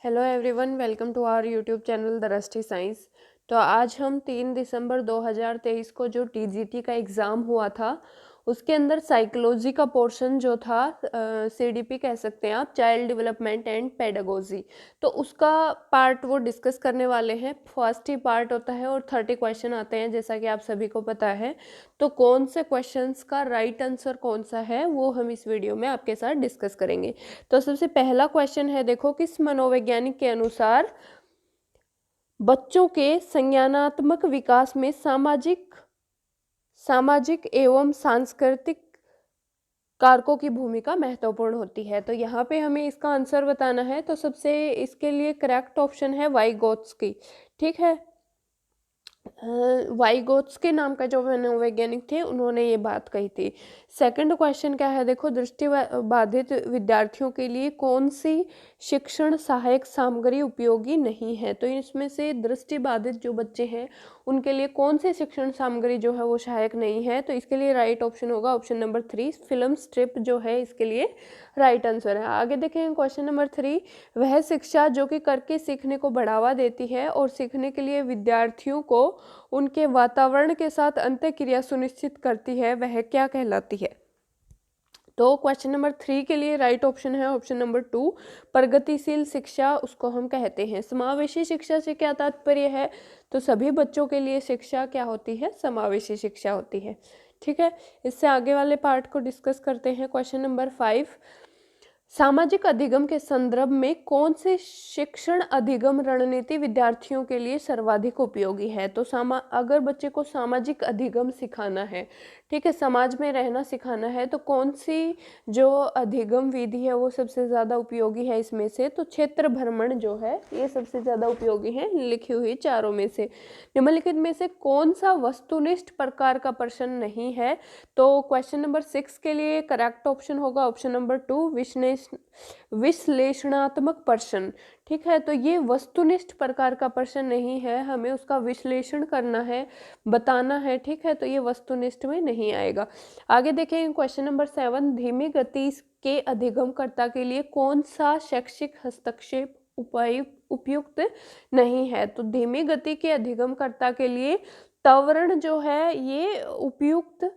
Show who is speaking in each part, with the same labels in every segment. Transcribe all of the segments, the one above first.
Speaker 1: Hello everyone, welcome to our YouTube channel the rusty science. तो आज हम 3 दिसंबर 2023 को जो टीजीटी का एग्ज़ाम हुआ था उसके अंदर साइकोलॉजी का पोर्शन जो था, सीडीपी कह सकते हैं आप, चाइल्ड डेवलपमेंट एंड पेडागोजी, तो उसका पार्ट वो डिस्कस करने वाले हैं। फर्स्ट ही पार्ट होता है और 30 क्वेश्चन आते हैं जैसा कि आप सभी को पता है। तो कौन से क्वेश्चंस का राइट आंसर कौन सा है वो हम इस वीडियो में आपके साथ डिस्कस करेंगे। तो सबसे पहला क्वेश्चन है, देखो, किस मनोवैज्ञानिक के अनुसार बच्चों के संज्ञानात्मक विकास में सामाजिक एवं सांस्कृतिक कारकों की भूमिका महत्वपूर्ण होती है। तो यहाँ पे हमें इसका आंसर बताना है। तो सबसे इसके लिए करेक्ट ऑप्शन है वाइगोत्स्की। ठीक है, वाइगोत्स्की नाम का जो मनोवैज्ञानिक थे उन्होंने ये बात कही थी। सेकंड क्वेश्चन क्या है, देखो, दृष्टि बाधित विद्यार्थियों के लिए कौन सी शिक्षण सहायक सामग्री उपयोगी नहीं है। तो इसमें से दृष्टि बाधित जो बच्चे हैं उनके लिए कौन सी शिक्षण सामग्री जो है वो सहायक नहीं है। तो इसके लिए राइट ऑप्शन होगा ऑप्शन नंबर 3, फिल्म स्ट्रिप जो है इसके लिए राइट आंसर है। आगे देखें क्वेश्चन नंबर 3, वह शिक्षा जो कि करके सीखने को बढ़ावा देती है और सीखने के लिए विद्यार्थियों को उनके वातावरण के साथ अंतःक्रिया सुनिश्चित करती है, वह क्या कहलाती है। तो क्वेश्चन नंबर 3 के लिए राइट ऑप्शन है ऑप्शन नंबर 2, प्रगतिशील शिक्षा उसको हम कहते हैं। समावेशी शिक्षा से क्या तात्पर्य है, तो सभी बच्चों के लिए शिक्षा क्या होती है, समावेशी शिक्षा होती है। ठीक है, इससे आगे वाले पार्ट को डिस्कस करते हैं। क्वेश्चन नंबर 5, सामाजिक अधिगम के संदर्भ में कौन से शिक्षण अधिगम रणनीति विद्यार्थियों के लिए सर्वाधिक उपयोगी है। तो अगर बच्चे को सामाजिक अधिगम सिखाना है, ठीक है, समाज में रहना सिखाना है, तो कौन सी जो अधिगम विधि है वो सबसे ज़्यादा उपयोगी है इसमें से। तो क्षेत्र भ्रमण जो है ये सबसे ज़्यादा उपयोगी है लिखी हुई चारों में से। निम्नलिखित में से कौन सा वस्तुनिष्ठ प्रकार का प्रश्न नहीं है। तो क्वेश्चन नंबर 6 के लिए करेक्ट ऑप्शन होगा ऑप्शन नंबर 2, विश्लेषणात्मक प्रश्न। ठीक है, तो ये वस्तुनिष्ठ प्रकार का प्रश्न नहीं है, हमें उसका विश्लेषण करना है, बताना है। ठीक है, तो ये वस्तुनिष्ठ में नहीं आएगा। आगे देखें क्वेश्चन नंबर 7, धीमी गति के अधिगमकर्ता के लिए कौन सा शैक्षिक हस्तक्षेप उपयुक्त नहीं है। तो धीमी गति के अधिगमकर्ता के लिए त्वरण जो है ये उपयुक्त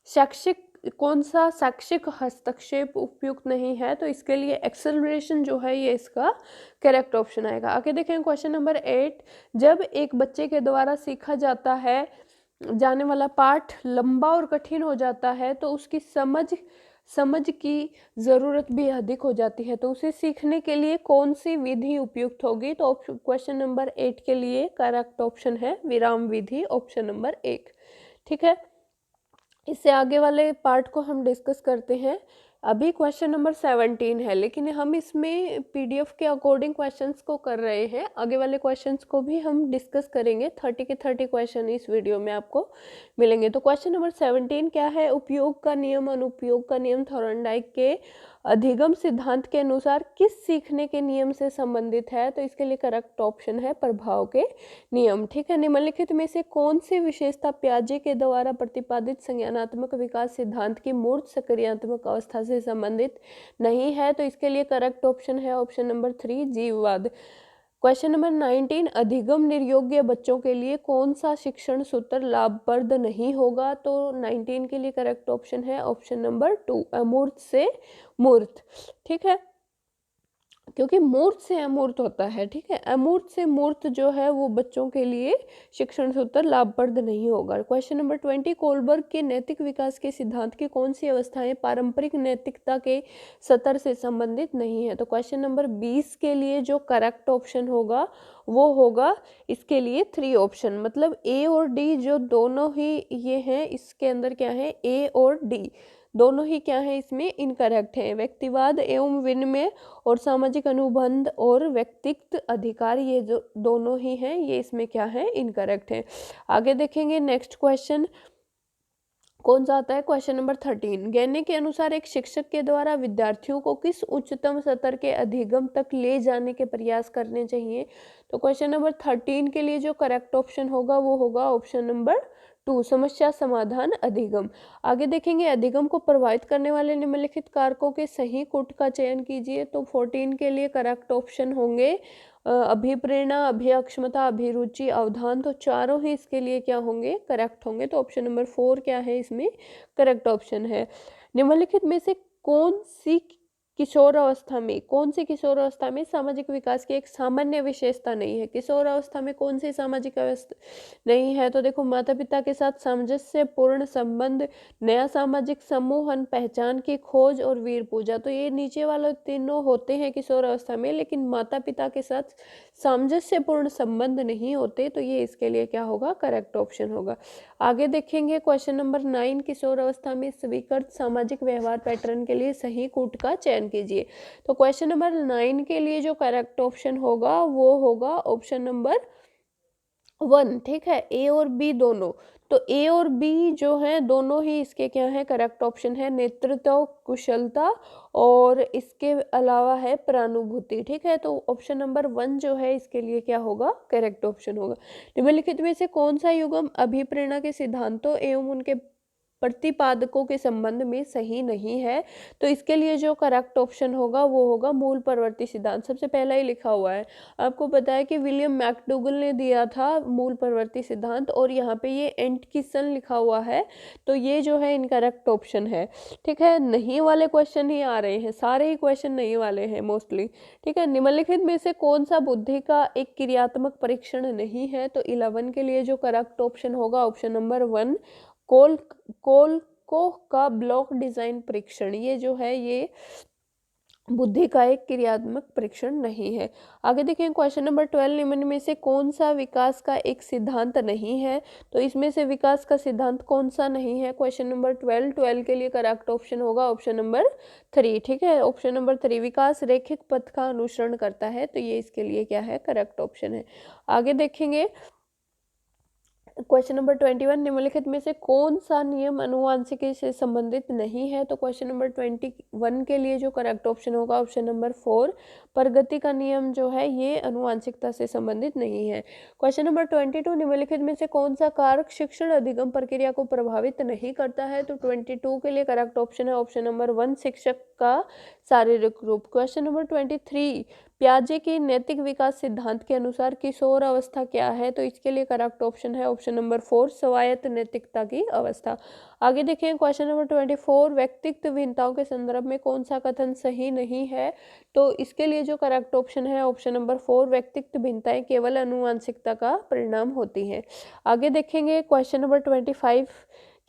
Speaker 1: शैक्षिक कौन सा शैक्षिक हस्तक्षेप उपयुक्त नहीं है। तो इसके लिए एक्सेलरेशन जो है ये इसका करेक्ट ऑप्शन आएगा। आगे देखें क्वेश्चन नंबर 8, जब एक बच्चे के द्वारा सीखा जाता है जाने वाला पाठ लंबा और कठिन हो जाता है तो उसकी समझ की ज़रूरत भी अधिक हो जाती है, तो उसे सीखने के लिए कौन सी विधि उपयुक्त होगी। तो क्वेश्चन नंबर 8 के लिए करेक्ट ऑप्शन है विराम विधि, ऑप्शन नंबर 1। ठीक है, इससे आगे वाले पार्ट को हम डिस्कस करते हैं। अभी क्वेश्चन नंबर 17 है, लेकिन हम इसमें पीडीएफ के अकॉर्डिंग क्वेश्चंस को कर रहे हैं। आगे वाले क्वेश्चंस को भी हम डिस्कस करेंगे। 30 के 30 क्वेश्चन इस वीडियो में आपको मिलेंगे। तो क्वेश्चन नंबर 17 क्या है, उपयोग का नियम अनुपयोग का नियम थॉर्नडाइक के अधिगम सिद्धांत के अनुसार किस सीखने के नियम से संबंधित है। तो इसके लिए करेक्ट ऑप्शन है प्रभाव के नियम। ठीक है, निम्नलिखित में से कौन सी विशेषता पियाजे के द्वारा प्रतिपादित संज्ञानात्मक विकास सिद्धांत की मूर्त सक्रियात्मक अवस्था से संबंधित नहीं है। तो इसके लिए करेक्ट ऑप्शन है ऑप्शन नंबर 3, जीववाद। क्वेश्चन नंबर 19, अधिगम निर्योग्य बच्चों के लिए कौन सा शिक्षण सूत्र लाभप्रद नहीं होगा। तो 19 के लिए करेक्ट ऑप्शन है ऑप्शन नंबर 2, अमूर्त से मूर्त। ठीक है, क्योंकि मूर्त से अमूर्त होता है। ठीक है, अमूर्त से मूर्त जो है वो बच्चों के लिए शिक्षण सूत्र लाभप्रद नहीं होगा। क्वेश्चन नंबर 20, कोलबर्ग के नैतिक विकास के सिद्धांत की कौन सी अवस्थाएं पारंपरिक नैतिकता के स्तर से संबंधित नहीं है। तो क्वेश्चन नंबर 20 के लिए जो करेक्ट ऑप्शन होगा वो होगा इसके लिए 3 ऑप्शन, मतलब ए और डी जो दोनों ही ये हैं, इसके अंदर क्या है, ए और डी दोनों ही क्या है इसमें इनकरेक्ट है। व्यक्तिवाद एवं विनिमय और सामाजिक अनुबंध और व्यक्तिगत अधिकार ये जो दोनों ही हैं ये इसमें क्या है, इनकरेक्ट है। आगे देखेंगे नेक्स्ट क्वेश्चन कौन सा आता है, क्वेश्चन नंबर 13, गैने के अनुसार एक शिक्षक के द्वारा विद्यार्थियों को किस उच्चतम स्तर के अधिगम तक ले जाने के प्रयास करने चाहिए। तो क्वेश्चन नंबर 13 के लिए जो करेक्ट ऑप्शन होगा वो होगा ऑप्शन नंबर 2 समस्या समाधान अधिगम। आगे देखेंगे अधिगम को प्रभावित करने वाले निम्नलिखित कारकों के सही कूट का चयन कीजिए। तो 14 के लिए करेक्ट ऑप्शन होंगे अभिप्रेरणा, अभिअक्षमता, अभिरुचि, अवधान। तो चारों ही इसके लिए क्या होंगे, करेक्ट होंगे। तो ऑप्शन नंबर 4 क्या है इसमें करेक्ट ऑप्शन है। निम्नलिखित में से कौन सी किशोर अवस्था में सामाजिक विकास की एक सामान्य विशेषता नहीं है। किशोर अवस्था में कौन सी सामाजिक अवस्था नहीं है, तो देखो माता पिता के साथ सामंजस्यपूर्ण संबंध, नया सामाजिक समूहन, पहचान की खोज और वीर पूजा। तो ये नीचे वाले तीनों होते हैं किशोर अवस्था में, लेकिन माता पिता के साथ सामंजस्यपूर्ण संबंध नहीं होते। तो ये इसके लिए क्या होगा, करेक्ट ऑप्शन होगा। आगे देखेंगे क्वेश्चन नंबर 9, किशोर अवस्था में स्वीकृत सामाजिक व्यवहार पैटर्न के लिए सही कूट का चयन कीजिए। तो क्वेश्चन नंबर 9 के लिए जो करेक्ट ऑप्शन होगा वो होगा ऑप्शन नंबर 1। ठीक है, ए और बी दोनों। तो ए और बी जो है दोनों ही इसके क्या है, करेक्ट ऑप्शन है। नेतृत्व कुशलता और इसके अलावा है प्रानुभूति। ठीक है, तो ऑप्शन नंबर 1 जो है इसके लिए क्या होगा, करेक्ट ऑप्शन होगा। निम्नलिखित में से कौन सा युग्म अभिप्रेरणा के सिद्धांतों एवं उनके प्रतिपादकों के संबंध में सही नहीं है। तो इसके लिए जो करेक्ट ऑप्शन होगा वो होगा मूल प्रवृत्ति सिद्धांत। सबसे पहला ही लिखा हुआ है, आपको पता है कि विलियम मैकडूगल ने दिया था मूल प्रवृत्ति सिद्धांत, और यहाँ पे ये एंटकिसन लिखा हुआ है। तो ये जो है इनकरेक्ट ऑप्शन है। ठीक है, नहीं वाले क्वेश्चन ही आ रहे हैं, सारे ही क्वेश्चन नहीं वाले हैं मोस्टली। ठीक है, निम्नलिखित में से कौन सा बुद्धि का एक क्रियात्मक परीक्षण नहीं है। तो 11 के लिए जो करेक्ट ऑप्शन होगा ऑप्शन नंबर 1 कोलको का ब्लॉक डिजाइन परीक्षण। ये जो है ये बुद्धि का एक क्रियात्मक परीक्षण नहीं है। आगे देखें क्वेश्चन नंबर 12, निम्न में से कौन सा विकास का एक सिद्धांत नहीं है। तो इसमें से विकास का सिद्धांत कौन सा नहीं है, क्वेश्चन नंबर 12 के लिए करेक्ट ऑप्शन होगा ऑप्शन नंबर 3। ठीक है, ऑप्शन नंबर 3 विकास रैखिक पथ का अनुसरण करता है। तो ये इसके लिए क्या है, करेक्ट ऑप्शन है। आगे देखेंगे क्वेश्चन नंबर 21, निम्नलिखित में से कौन सा नियम अनुवांशिकी से संबंधित नहीं है। तो क्वेश्चन नंबर 21 के लिए जो करेक्ट ऑप्शन होगा ऑप्शन नंबर 4 प्रगति का नियम जो है ये अनुवांशिकता से संबंधित नहीं है। क्वेश्चन नंबर 22, निम्नलिखित में से कौन सा कारक शिक्षण अधिगम प्रक्रिया को प्रभावित नहीं करता है। तो 22 के लिए करेक्ट ऑप्शन है ऑप्शन नंबर 1 शिक्षक का शारीरिक रूप। क्वेश्चन नंबर 23, पियाजे के नैतिक विकास सिद्धांत के अनुसार किशोर अवस्था क्या है। तो इसके लिए करेक्ट ऑप्शन है ऑप्शन नंबर 4 स्वायत्त नैतिकता की अवस्था। आगे देखें क्वेश्चन नंबर 24, व्यक्तित्व भिन्नताओं के संदर्भ में कौन सा कथन सही नहीं है। तो इसके लिए जो करेक्ट ऑप्शन है ऑप्शन नंबर 4 व्यक्तित्व भिन्नताएं केवल अनुवांशिकता का परिणाम होती हैं। आगे देखेंगे क्वेश्चन नंबर 25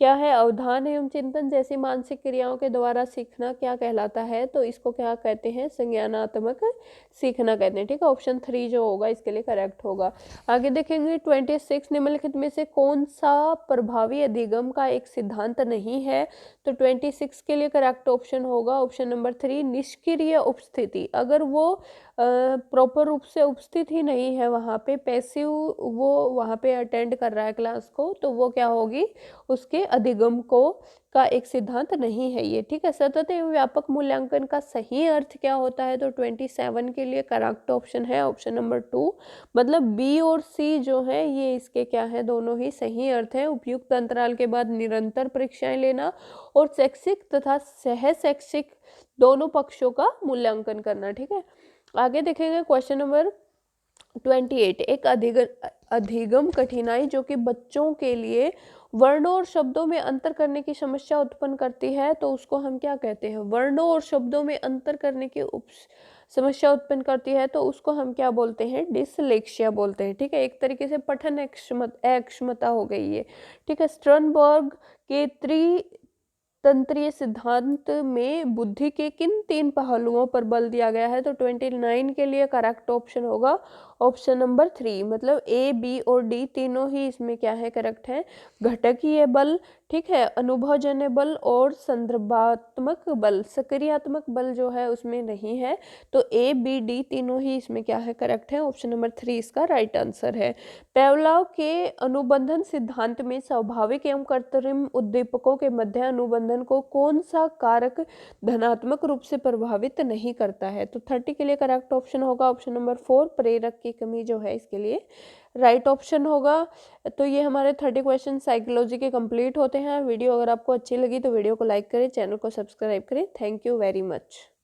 Speaker 1: क्या है, अवधान एवं चिंतन जैसी मानसिक क्रियाओं के द्वारा सीखना क्या कहलाता है। तो इसको क्या कहते हैं, संज्ञानात्मक सीखना कहते हैं। ठीक है, ऑप्शन 3 जो होगा इसके लिए करेक्ट होगा। आगे देखेंगे 26, निम्नलिखित में से कौन सा प्रभावी अधिगम का एक सिद्धांत नहीं है। तो 26 के लिए करेक्ट ऑप्शन होगा ऑप्शन नंबर 3 निष्क्रिय उपस्थिति। अगर वो प्रॉपर रूप से उपस्थित ही नहीं है, वहाँ पे पैसिव वो वहाँ पे अटेंड कर रहा है क्लास को, तो वो क्या होगी, उसके अधिगम को का एक सिद्धांत नहीं है ये। ठीक है, सतत एवं व्यापक मूल्यांकन का सही अर्थ क्या होता है। तो 27 के लिए करेक्ट ऑप्शन है ऑप्शन नंबर 2, मतलब बी और सी जो है ये इसके क्या है, दोनों ही सही अर्थ है। उपयुक्त अंतराल के बाद निरंतर परीक्षाएं लेना और शैक्षिक तथा सह शैक्षिक दोनों पक्षों का मूल्यांकन करना। ठीक है, आगे देखेंगे क्वेश्चन नंबर 28, एक अधिगम कठिनाई जो कि बच्चों के लिए वर्णों और शब्दों में अंतर करने की समस्या उत्पन्न करती है। तो उसको हम क्या कहते हैं, वर्णों और शब्दों में अंतर करने की समस्या उत्पन्न करती है, तो उसको हम क्या बोलते हैं, डिसलेक्सिया बोलते हैं। ठीक है, एक तरीके से पठन अक्षमता हो गई है। ठीक है, स्टर्नबर्ग के तंत्रीय सिद्धांत में बुद्धि के किन 3 पहलुओं पर बल दिया गया है। तो 29 के लिए करेक्ट ऑप्शन होगा ऑप्शन नंबर 3, मतलब ए बी और डी तीनों ही इसमें क्या है, करेक्ट है। घटकीय बल, ठीक है, अनुभवजन्य बल और संदर्भात्मक बल, सक्रियात्मक बल जो है उसमें नहीं है। तो ए बी डी तीनों ही इसमें क्या है, करेक्ट है। ऑप्शन नंबर 3 इसका राइट आंसर है। पेवलोव के अनुबंधन सिद्धांत में स्वाभाविक एवं कृत्रिम उद्दीपकों के मध्य अनुबंधन उत्पादन को कौन सा कारक धनात्मक रूप से प्रभावित नहीं करता है? तो 30 के लिए करेक्ट ऑप्शन होगा ऑप्शन नंबर 4, प्रेरक की कमी जो है इसके लिए राइट ऑप्शन होगा। तो ये हमारे 30 क्वेश्चन साइकोलॉजी के कंप्लीट होते हैं। वीडियो अगर आपको अच्छी लगी तो वीडियो को लाइक करें, चैनल को सब्सक्राइब करें। Thank you very much.